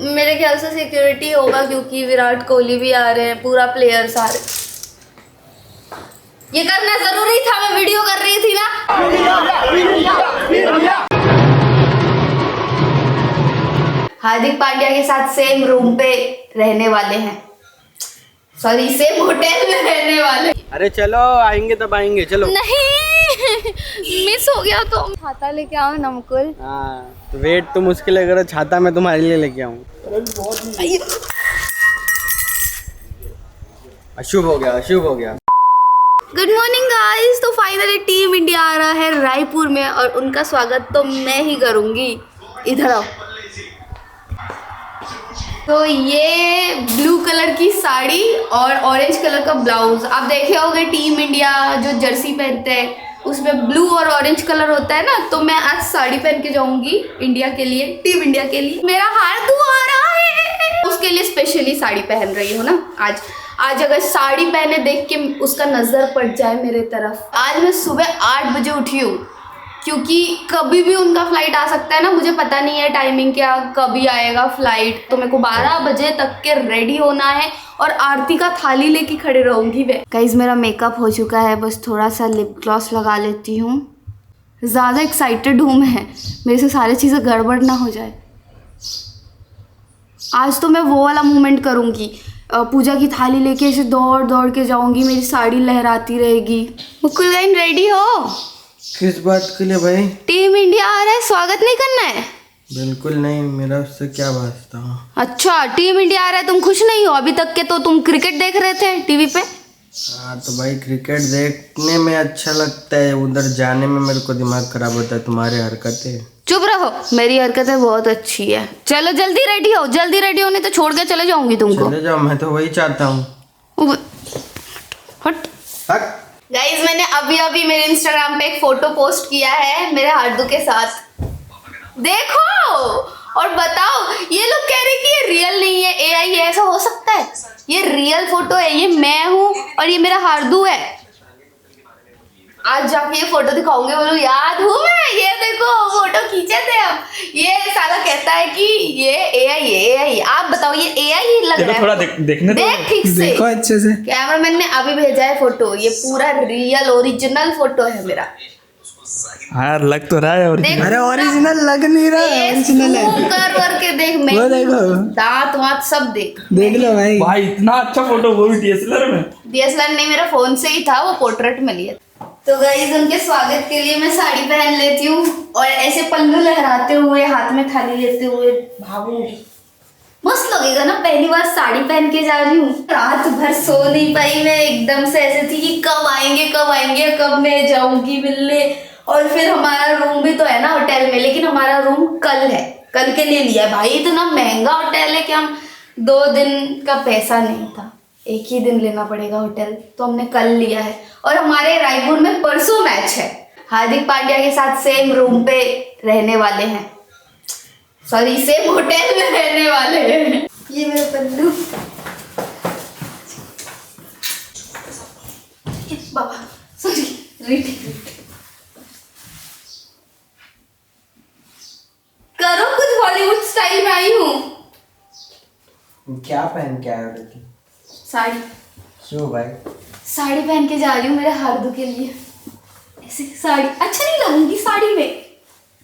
मेरे ख्याल से सिक्योरिटी होगा क्योंकि विराट कोहली भी आ रहे हैं, पूरा प्लेयर्स आ रहे। ये करना जरूरी था, मैं वीडियो कर रही थी ना। हार्दिक पांड्या के साथ सेम रूम पे रहने वाले हैं, सॉरी सेम होटल में रहने वाले। अरे चलो आएंगे तब आएंगे, चलो। नहीं मिस हो गया तो छाता लेके आओ ना मुकुल। हाँ तो वेट तुम उसके लिए करो, छाता मैं तुम्हारे लिए लेके आऊँ। अशुभ हो गया, अशुभ हो गया। Good morning guys. तो फाइनली टीम इंडिया आ रहा है रायपुर में और उनका स्वागत तो मैं ही करूंगी। इधर आओ। तो ये ब्लू कलर की साड़ी और ऑरेंज कलर का ब्लाउज, आप देखे होंगे टीम इंडिया जो जर्सी पहनते हैं उसमें ब्लू और ऑरेंज कलर होता है ना। तो मैं आज साड़ी पहन के जाऊंगी इंडिया के लिए, टीम इंडिया के लिए। मेरा हार्दू आ रहा है, उसके लिए स्पेशली साड़ी पहन रही हूँ ना आज अगर साड़ी पहने देख के उसका नजर पड़ जाए मेरे तरफ। आज मैं सुबह 8 बजे उठी हूँ क्योंकि कभी भी उनका फ्लाइट आ सकता है ना, मुझे पता नहीं है टाइमिंग क्या कभी आएगा फ्लाइट। तो मेरे को 12 बजे तक के रेडी होना है और आरती का थाली लेके खड़े रहूंगी मैं। गाइस मेरा मेकअप हो चुका है, बस थोड़ा सा लिप ग्लॉस लगा लेती हूँ। ज़्यादा एक्साइटेड हूँ मैं, मेरे से सारी चीज़ें गड़बड़ ना हो जाए। आज तो मैं वो वाला मूवमेंट करूँगी, पूजा की थाली लेके ऐसे दौड़ दौड़ के जाऊँगी, मेरी साड़ी लहराती रहेगी। मुकुल गाइन रेडी हो? किस बात के लिए भाई? टीम इंडिया आ रहा है, स्वागत नहीं करना है? बिल्कुल नहीं, मेरा उससे क्या वास्ता। अच्छा टीम इंडिया आ रहा है, तुम खुश नहीं हो? अभी तक के तो तुम क्रिकेट देख रहे थे टीवी पे। हाँ तो भाई क्रिकेट देखने में अच्छा लगता है, उधर जाने में मेरे को दिमाग खराब होता है। तुम्हारी हरकतें। चुप रहो, मेरी हरकतें बहुत अच्छी है। चलो जल्दी रेडी हो, जल्दी रेडी होने तो छोड़ के चले जाऊंगी तुमको। चले जाओ, मैं तो वही चाहता हूँ। हट गाइज मैंने अभी मेरे इंस्टाग्राम पे एक फोटो पोस्ट किया है मेरे हार्दू के साथ, देखो और बताओ। ये लोग कह रहे कि ये रियल नहीं है, एआई है। ऐसा हो सकता है? ये रियल फोटो है, ये मैं हूँ और ये मेरा हार्दू है। आज जाके ये फोटो दिखाऊंगे, बोलो याद हूँ मैं, ये देखो फोटो खींचे थे हम। ये साला कहता है कि ये एआई है, एआई। आप बताओ ये एआई लग रहा है? थोड़ा देखने दो, देख ठीक से, देखो अच्छे से। कैमरामैन ने अभी भेजा है फोटो, ये पूरा रियल ओरिजिनल फोटो है मेरा। हाँ लग तो रहा है। अरे ओरिजिनल लग नहीं रहा है, ओरिजिनल है। करके देख, मैं दांत वांत सब देख लो भाई इतना अच्छा फोटो, वो भी डीएसएलआर में। डीएसएलआर नहीं, मेरा फोन से ही था, वो पोर्ट्रेट में लिया। तो गाइस उनके स्वागत के लिए मैं साड़ी पहन लेती हूँ और ऐसे पल्लू लहराते हुए हाथ में थाली लेते हुए भागूंगी। मस्त लगेगा ना, पहली बार साड़ी पहन के जा रही हूँ। रात भर सो नहीं पाई मैं, एकदम से ऐसे थी कि कब आएंगे, कब मैं जाऊंगी मिलने। और फिर हमारा रूम भी तो है ना होटल में, लेकिन हमारा रूम कल है, कल के लिए लिया है। भाई इतना महंगा होटल है कि हम 2 दिन का पैसा नहीं था, एक ही दिन लेना पड़ेगा होटल, तो हमने कल लिया है। और हमारे रायपुर में परसों मैच है, हार्दिक पांड्या के साथ सेम रूम पे रहने वाले हैं, सॉरी सेम होटल में रहने वाले हैं। ये मेरा पल्लू, बाबा सॉरी, करो कुछ बॉलीवुड स्टाइल में आई हूँ। क्या पहन के आया हो? साड़ी। क्यों भाई? साड़ी पहन के जा रही हूँ मेरे हार्दू के लिए। ऐसे साड़ी अच्छा नहीं लगूंगी, साड़ी में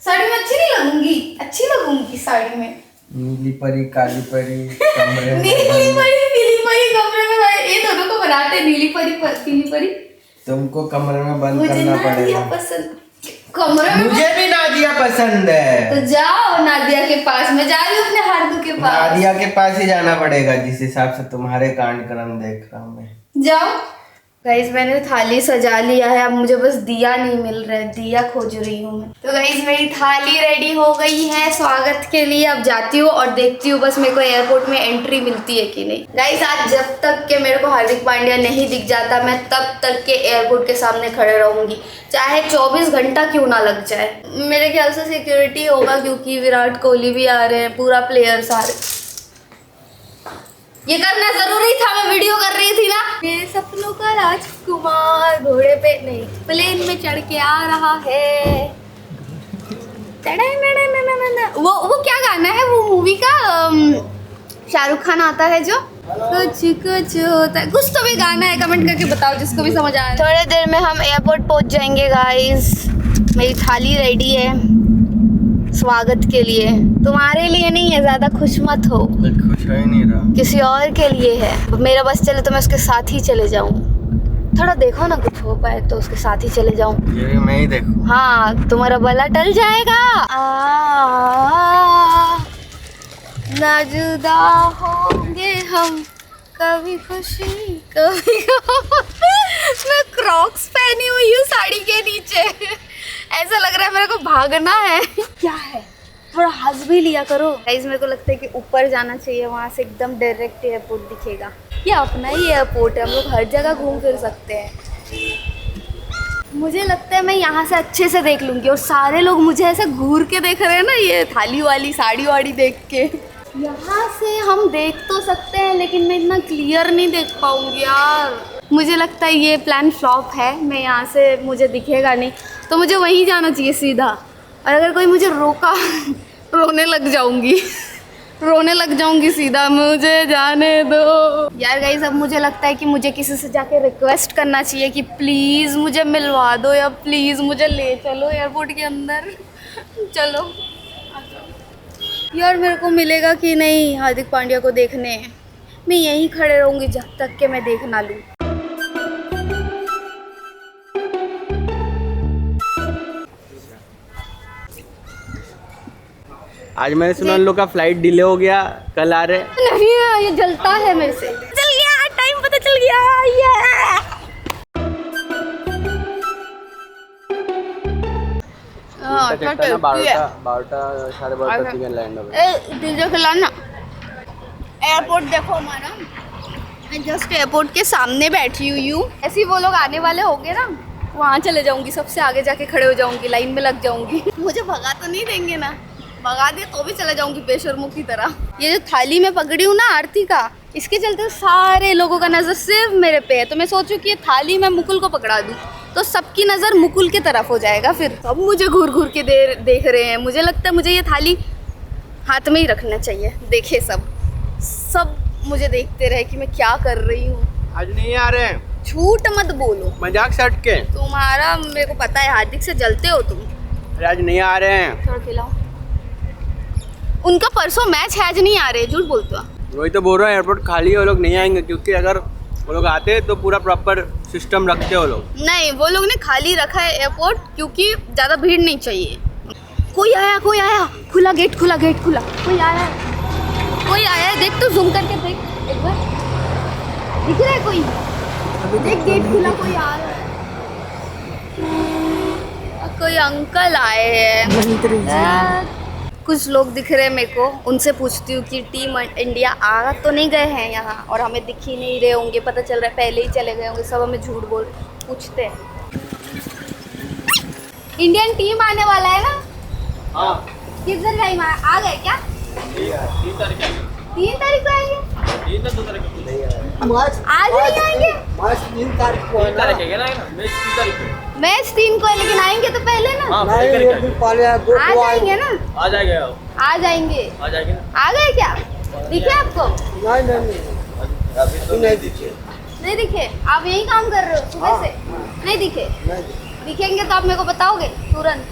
अच्छी नहीं लगूंगी, अच्छी लगूंगी साड़ी में। नीली परी काली परी कमरे में नीली परी पीली परी कमरे में, ये दोनों को बनाते हैं, नीली परी पीली परी। तुमको कमरे में बंद मुझे करना नादिया पड़ेगा। पसंद, कमरे में मुझे भी नादिया पसंद है। तो जाओ नादिया के पास, मैं जा रही हूँ अपने हार्दू के पास। नादिया के पास ही जाना पड़ेगा, जिस हिसाब से तुम्हारे कांड कर्म देख रहा हूँ मैं। जाओ। गाइस मैंने थाली सजा लिया है, अब मुझे बस दिया नहीं मिल रहा है, दिया खोज रही हूँ मैं। तो गाइस मेरी थाली रेडी हो गई है स्वागत के लिए। अब जाती हूँ और देखती हूँ बस मेरे को एयरपोर्ट में एंट्री मिलती है कि नहीं। गाइस आज जब तक के मेरे को हार्दिक पांड्या नहीं दिख जाता, मैं तब तक के एयरपोर्ट के सामने खड़े रहूंगी, चाहे 24 घंटा क्यों ना लग जाए। मेरे ख्याल से सिक्योरिटी होगा क्योंकि विराट कोहली भी आ रहे हैं, पूरा प्लेयर्स आ रहे। ये करना जरूरी था, मैं वीडियो कर रही थी ना। मेरे सपनों का राजकुमार घोड़े पे नहीं प्लेन में चढ़ के आ रहा है। वो क्या गाना है वो मूवी का? शाहरुख खान आता है जो कुछ कुछ होता है, कुछ तो भी गाना है, कमेंट करके बताओ जिसको भी समझ आ रहा है। थोड़ी देर में हम एयरपोर्ट पहुंच जाएंगे गाइस। मेरी थाली रेडी है स्वागत के लिए, तुम्हारे लिए नहीं है, ज्यादा खुश मत हो। खुश हो ही नहीं रहा। किसी और के लिए है। मेरा बस चले तो मैं उसके साथ ही चले जाऊं। थोड़ा देखो ना, कुछ हो पाए तो उसके साथ ही चले जाऊं। ये भी मैं ही देखूं। हाँ, तुम्हारा भला टल जाएगा। ना जुदा होंगे हम, कभी खुशी कभी गम। मैं क्रॉक्स पहनी हुई हूँ साड़ी के नीचे, ऐसा लग रहा है मेरे को भागना है। क्या है, थोड़ा हंस भी लिया करो गाइस। मेरे को लगता है कि ऊपर जाना चाहिए, वहाँ से एकदम डायरेक्ट एयरपोर्ट दिखेगा। ये अपना ही एयरपोर्ट है, हम लोग हर जगह घूम फिर सकते हैं। मुझे लगता है मैं यहाँ से अच्छे से देख लूँगी, और सारे लोग मुझे ऐसे घूर के देख रहे हैं ना, ये थाली वाली साड़ी वाड़ी देख के। यहाँ से हम देख तो सकते हैं, लेकिन मैं इतना क्लियर नहीं देख पाऊँगी यार। मुझे लगता है ये प्लान फ्लॉप है। मैं यहाँ से मुझे दिखेगा नहीं, तो मुझे वहीं जाना चाहिए सीधा। और अगर कोई मुझे रोका रोने लग जाऊंगी सीधा, मुझे जाने दो यार। गाइस अब मुझे लगता है कि मुझे किसी से जाके रिक्वेस्ट करना चाहिए कि प्लीज़ मुझे मिलवा दो, या प्लीज़ मुझे ले चलो एयरपोर्ट के अंदर। चलो यार, मेरे को मिलेगा कि नहीं हार्दिक पांड्या को देखने? मैं यहीं खड़े रहूँगी जब तक कि मैं देख ना लूँ। आज मैंने सुना उन लोग का फ्लाइट डिले हो गया, कल आ रहे। नहीं, ये जलता है मेरे से। चल गया टाइम, पता चल गया। डीजे खिलाना। एयरपोर्ट देखो हमारा, मैं जस्ट एयरपोर्ट के सामने बैठी हुई हूँ। ऐसे ही वो लोग आने वाले होंगे ना, वहाँ चले जाऊँगी, सबसे आगे जाके खड़े हो जाऊँगी, लाइन में लग जाऊँगी। मुझे भगा तो नहीं देंगे ना? भगा दे तो भी चले जाऊँगी बेशर्मों की तरह। ये जो थाली में पकड़ी हूँ ना आरती का, इसके चलते सारे लोगों का नज़र सिर्फ मेरे पे है। तो मैं सोचूं कि ये थाली मैं मुकुल को पकड़ा दूँ तो सबकी नज़र मुकुल की तरफ हो जाएगा। फिर सब मुझे घूर घूर के देख रहे हैं। मुझे लगता है मुझे ये थाली हाथ में ही रखना चाहिए, देखे सब मुझे देखते रहे कि मैं क्या कर रही हूँ। आज नहीं आ रहे हैं। झूठ मत बोलो, मजाक सट के। तुम्हारा मेरे को पता है, हार्दिक से जलते हो तुम। अरे आज नहीं आ रहे हैं। थोड़ा खिलाओ। उनका परसों मैच है, आज नहीं आ रहे, झूठ बोलते हो। वही तो बोल रहा है, एयरपोर्ट खाली है, वो लोग नहीं आएंगे। क्योंकि अगर वो लोग आते तो पूरा प्रॉपर सिस्टम रखते वो लोग। नहीं, वो लोग ने खाली रखा है एयरपोर्ट क्योंकि ज़्यादा भीड़ नहीं चाहिए। कोई आया, खुला गेट खुला। कोई आया है, देख तो जूम करके देख एक बार, दिख रहा है कोई? देख गेट खुला, कोई आ रहा है। कोई अंकल आए हैं, कुछ लोग दिख रहे हैं मेरे को। उनसे पूछती हूँ कि टीम इंडिया आ तो नहीं गए हैं यहाँ, और हमें दिख ही नहीं रहे होंगे, पता चल रहा है पहले ही चले गए होंगे। सब हमें झूठ बोल पूछते हैं। इंडियन टीम आने वाला है ना? हाँ। किधर टाइम आ गए क्या? 3 तारीख को आएंगे? आज नहीं आएंगे? मैच 3 को है, लेकिन आएंगे तो पहले ना। हाँ, आ जाएंगे ना? आ जाएंगे। आ गए क्या? दिखे आपको? नहीं दिखे। आप यही काम कर रहे हो सुबह से? नहीं दिखे? दिखेंगे तो आप मेरे को बताओगे तुरंत।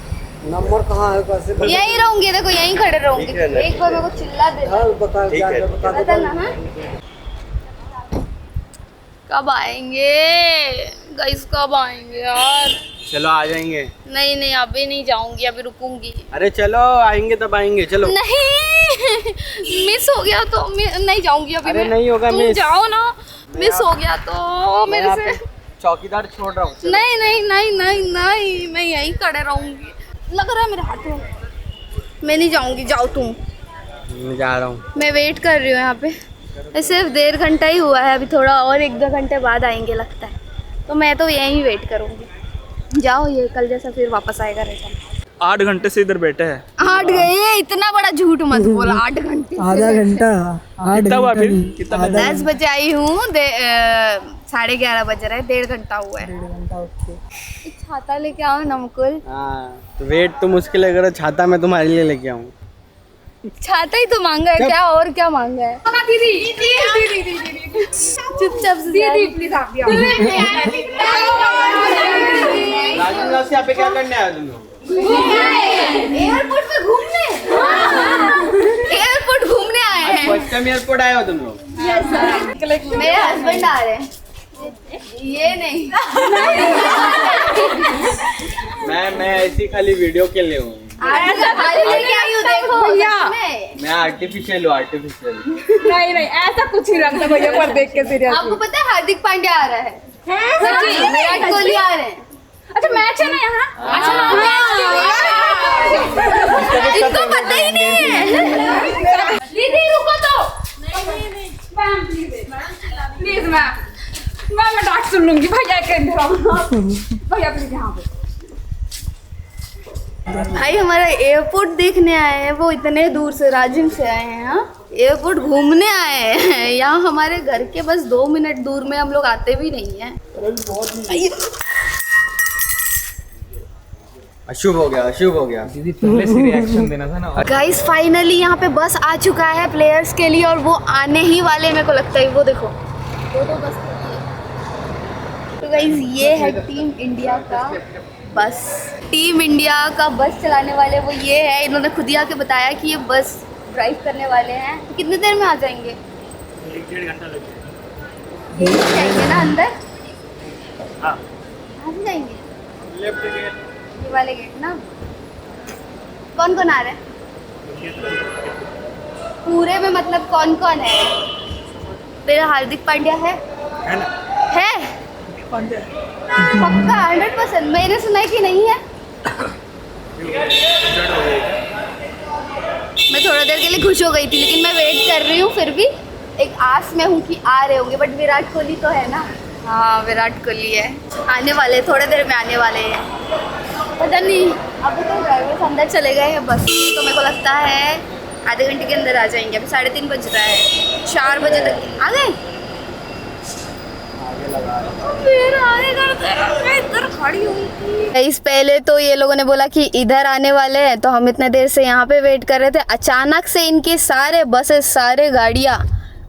नंबर कहाँ है? कैसे यहीं रहूंगी, देखो यहीं खड़े रहूंगी। एक बार मेरे को चिल्ला दे, बताना। कब आएंगे गाइस, कब आएंगे यार? चलो आ जाएंगे। नहीं अभी नहीं जाऊंगी, अभी रुकूंगी। अरे चलो, आएंगे तब आएंगे। चलो। नहीं मिस हो गया तो नहीं जाऊंगी अभी। अरे नहीं होगा मिस। जाओ ना, मिस हो गया तो मेरे से। चौकीदार छोड़ रहा हूँ। नहीं, मैं यहीं खड़े रहूंगी। लग रहा है मेरे हाथ में। मैं नहीं जाऊंगी, जाओ तुम। मैं जा रहा हूँ। मैं वेट कर रही हूँ यहाँ पे। सिर्फ 1.5 घंटा ही हुआ है, अभी थोड़ा और 1-2 घंटे बाद आएंगे लगता है। तो मैं तो यहीं वेट करूँगी। जाओ, ये कल जैसा फिर वापस आएगा रिटर्न। 8 घंटे से इधर बैठे हैं। 8 गए? इतना बड़ा झूठ मत बोला। 8 घंटे, आधा घंटा, 8 कितना हुआ फिर? घंटा कितना? 10 बजे आई हूँ, 11:30 बज रहे, 1.5 घंटा हुआ है। 1.5 घंटा। ओके, छाता लेके आओ ना मुकुल। हाँ, तो वेट तो मुश्किल है, अगर छाता मैं तुम्हारे लिए लेके आऊँ। छाता ही तो मांगा है, क्या और क्या मांगा है? दीदी चुपचाप से दीदी प्लीज आप यहाँ पे क्या करने आए तुम लोग? एयरपोर्ट पे घूमने, एयरपोर्ट घूमने आए हैं। फर्स्ट टाइम एयरपोर्ट आए हो तुम लोग? मेरे हस्बैंड आ रहे हैं, ये नहीं। मैं ऐसी खाली वीडियो के लिए हूँ। लेके आई हूँ, देखो भैया। मैं आर्टिफिशियल हूँ, आर्टिफिशियल। नहीं ऐसा कुछ नहीं लगता भैया पर देख के सीरियस। आपको पता है हार्दिक पांड्या आ रहा है, सच्ची विराट कोहली आ रहे हैं। अच्छा मैच है ना यहाँ? इनको पता ही नहीं है। दीदी रुको तो। मैम प्लीज मैं डांट सुन लूंगी भैया के अंदर आओ। भैया प्लीज यहाँ पे। भाई हमारा एयरपोर्ट देखने आए हैं, वो इतने दूर से राजिम से आए हैं। हाँ एयरपोर्ट घूमने आए हैं, यहाँ हमारे घर के बस 2 मिनट दूर में, हम लोग आते भी नहीं हैं। अशुभ हो गया, अशुभ हो गया। दीदी पहले से रिएक्शन देना था ना। गाइस फाइनली यहाँ पे बस आ चुका है प्लेयर्स के लिए, और वो आने ही वाले मेरे को लगता है। वो देखो दो बस। तो गाइस ये है टीम इंडिया का बस। टीम इंडिया का बस चलाने वाले वो ये है, इन्होंने खुद ही आके बताया कि ये बस ड्राइव करने वाले हैं। तो कितनी देर में आ जाएंगे? 1-1.5 घंटा लगेगा। जाएंगे ना अंदर? हाँ। आ भी जाएंगे लेफ्ट गेट। ये वाले गेट ना। कौन कौन आ रहा है पूरे में? मतलब कौन कौन है? तेरा हार्दिक पांड्या है ना? है पक्का 100%? मैंने सुना है कि नहीं है। मैं थोड़ा देर के लिए खुश हो गई थी, लेकिन मैं वेट कर रही हूँ फिर भी एक आस में हूँ कि आ रहे होंगे। बट विराट कोहली तो है ना? हाँ विराट कोहली है, आने वाले, थोड़ी देर में आने वाले हैं। पता नहीं अभी तो ड्राइवर्स अंदर चले गए हैं बस, तो मेरे को लगता है आधे घंटे के अंदर आ जाएंगे। अभी 3:30 बज रहा है, 4 बजे तक आ गए। इस पहले तो ये लोगों ने बोला कि इधर आने वाले हैं, तो हम इतने देर से यहाँ पे वेट कर रहे थे। अचानक से इनके सारे बसेस, सारे गाड़ियाँ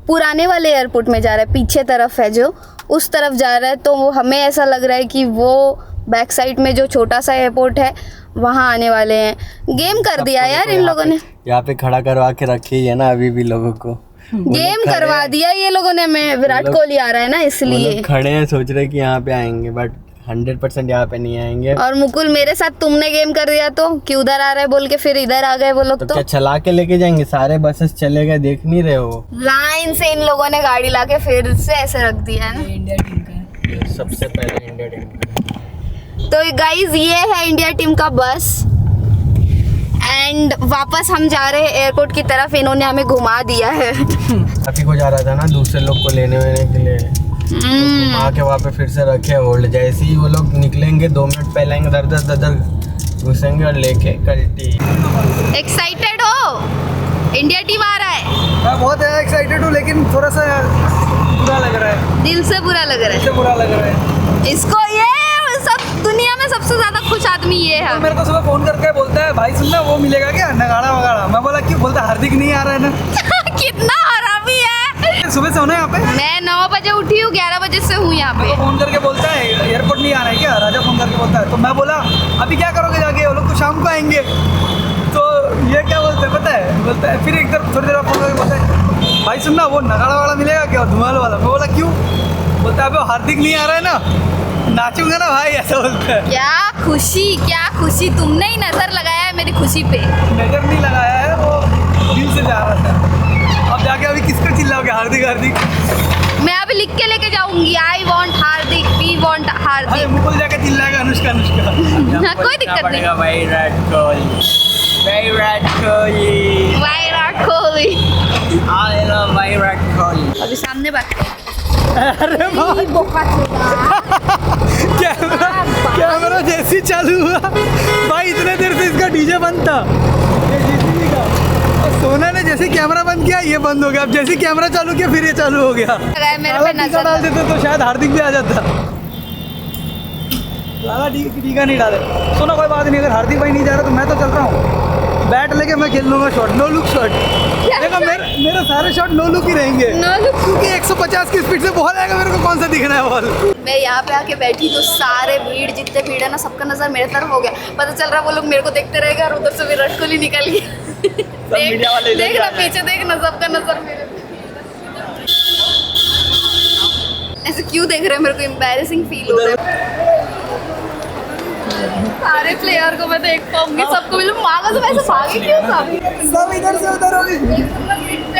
पुराने वाले एयरपोर्ट में जा रहा है, पीछे तरफ है जो, उस तरफ जा रहा है। तो वो हमें ऐसा लग रहा है कि वो बैक साइड में जो छोटा सा एयरपोर्ट है वहाँ आने वाले हैं। गेम कर दिया यार इन लोगों ने, यहाँ पे खड़ा करवा के रखी है ना अभी भी लोगों को। गेम करवा दिया ये लोगों ने। मैं विराट कोहली आ रहा है ना इसलिए खड़े हैं, सोच रहे कि यहाँ पे आएंगे, बट 100% यहाँ पे नहीं आएंगे। और मुकुल मेरे साथ तुमने गेम कर दिया तो कि उधर आ रहा है बोल के फिर इधर आ गए वो लोग। तो क्या चला के लेके जाएंगे? सारे बसेस चले गए, देख नहीं रहे हो? लाइन से इन लोगों ने गाड़ी लाके फिर से ऐसे रख दिया है ना। इंडिया टीम का सबसे पहले इंडिया टीम। तो गाइज ये है इंडिया टीम का बस, एंड वापस हम जा रहे हैं एयरपोर्ट की तरफ। इन्होंने हमें घुमा दिया है। ट्रैफिक हो जा रहा था ना दूसरे लोग को लेने वेने के लिए, घुमा के वहाँ पे फिर से रखे होल्ड। जैसे ही वो लोग निकलेंगे 2 मिनट पहले आएंगे, दर घुसेंगे और लेके कल्टी। एक्साइटेड हो? इंडिया टीम आ रहा है। मैं बहुत एक्साइटेड हूँ, लेकिन थोड़ा सा बुरा लग रहा है। दिल से बुरा लग रहा है। बुरा लग रहा है इसको। ये सब दुनिया में सबसे ज्यादा खुश आदमी ये है। मेरे को सुबह फोन करके बोलता है भाई सुनना वो मिलेगा क्या नगाड़ा वगाड़ा। मैं बोला क्यों? बोलता हार्दिक नहीं आ रहा है ना। कितना हरामी है। सुबह से होना यहाँ पे। मैं 9 बजे उठी हूँ, 11 बजे से हूँ यहाँ पे। फोन करके बोलता है एयरपोर्ट नहीं आ रहा है क्या? राजा फोन करके बोलता है। तो मैं बोला अभी क्या करोगे जाके, वो लोग तो शाम को आएंगे। तो ये क्या बोलते हैं पता है? बोलता है फिर एकदम थोड़ी देर बाद फोन करके बोलता है भाई सुनना वो नगाड़ा वाला मिलेगा क्या, धुआं वाला। मैं बोला क्यों? बोलता है अभी हार्दिक नहीं आ रहा है ना, नाचूंगा ना भाई, ऐसा बोलता है। क्या खुशी, क्या खुशी। तुमने ही नजर लगाया है मेरी खुशी पे। नजर नहीं लगाया है, वो दिल से जा रहा था। अब जाके अभी किसको चिल्लाओगे? हार्दिक हार्दिक। मैं अभी लिख के लेके जाऊंगी, I want Hardik, we want अरे हार्दिक। मुकुल जाके चिल्लाएगा अनुष्का अनुष्का। कोई दिक्कत नहीं। विराट कोहली, विराट कोहली, विराट कोहली। I love Virat Kohli. अभी सामने बात करें। अरे भाई कैमरा जैसे ही चालू हुआ भाई, इतने देर से इसका डीजे बंद था, ये JCB का। और सोना ने जैसे कैमरा बंद किया ये बंद हो गया। अब जैसे कैमरा चालू किया फिर ये चालू हो गया। मेरे पे टीका नजर डाल देते तो शायद हार्दिक भी आ जाता। लाला टीका नहीं डाले। सुनो कोई बात नहीं, अगर हार्दिक भाई नहीं जा रहा तो मैं तो चल रहा हूँ। बैट लेके मैं खेल लूंगा शॉट, नो लुक शॉट। देखो मेरे सारे शॉट नो लुक ही रहेंगे, क्योंकि 150 की स्पीड से बॉल आएगा, मेरे को कौन सा दिखना है बॉल। मैं यहाँ पे आके बैठी तो सारे जितने भीड़ है ना, सबका नजर मेरे तरफ हो गया। पता चल रहा वो लोग मेरे को देखते रहेगा और उधर से विराट कोहली निकल गया। देख ना पीछे, देख ना सबका नजर मेरे पे। ऐसे क्यों देख रहे हैं, मेरे को एम्बैरेसिंग फील हो रहा है। सारे प्लेयर को मैं देख पाऊंगी, सबको मिलूं। मांगा तो वैसे भागे क्यों सब इधर से उधर हो गए।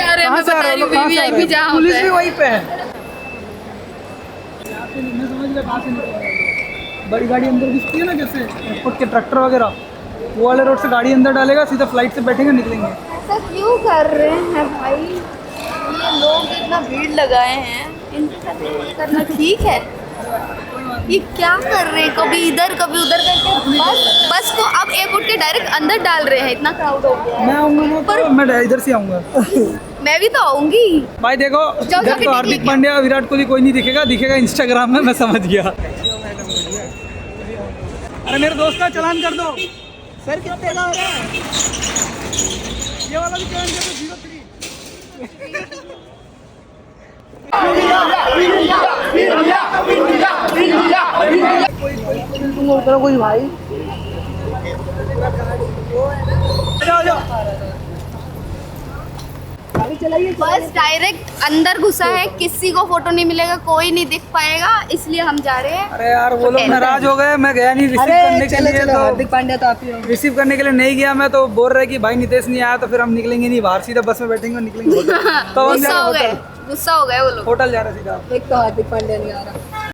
अरे मैं बता रही हूँ वीवीआईपी जहाँ पुलिस होता भी है। वहीं पे है। मैं समझ गया कहाँ से निकलेगा। बड़ी गाड़ी अंदर घुसती है ना, जैसे एयरपोर्ट के ट्रैक्टर वगैरह, वो वाले रोड से गाड़ी अंदर डालेगा, सीधा फ्लाइट से बैठेंगे, निकलेंगे। ऐसा क्यों कर रहे हैं भाई ये लोग, इतना भीड़ लगाए हैं, इनके साथ ऐसा करना ठीक है? ये क्या कर रहे हैं, कभी इधर कभी उधर करके बस को अब एयरपोर्ट के डायरेक्ट अंदर डाल रहे हैं। इतना क्राउड हो गया है। मैं आऊँगा ना तो मैं इधर से आऊँगा। मैं भी तो आऊंगी। भाई देखो, जाओ, इधर जाके तो देख हार्दिक लेंगे। पांड्या, विराट कोहली कोई नहीं दिखेगा, दिखेगा इंस्टाग्राम में, मैं समझ गया। अरे मेरे दोस्त का चालान कर दो। सर कितने का हो रहा है? ये वाला भी चालान कर दो, 03। कोई भाई बस डायरेक्ट अंदर घुसा है, किसी को फोटो नहीं मिलेगा, कोई नहीं दिख पाएगा, इसलिए हम जा रहे हैं। अरे यार वो लोग नाराज हो गए, मैं गया नहीं रिसीव करने के लिए। तो हार्दिक पांड्या तो आप ही हो। रिसीव करने के लिए नहीं गया मैं, तो बोल रहे कि भाई नितेश नहीं आया तो फिर हम निकलेंगे नहीं बाहर, सीधा बस में बैठेंगे और निकलेंगे। तो हम गुस्सा हो गए वो लोग। होटल जा रहे सीधा। एक तो हार्दिक पांड्या नहीं आ रहा।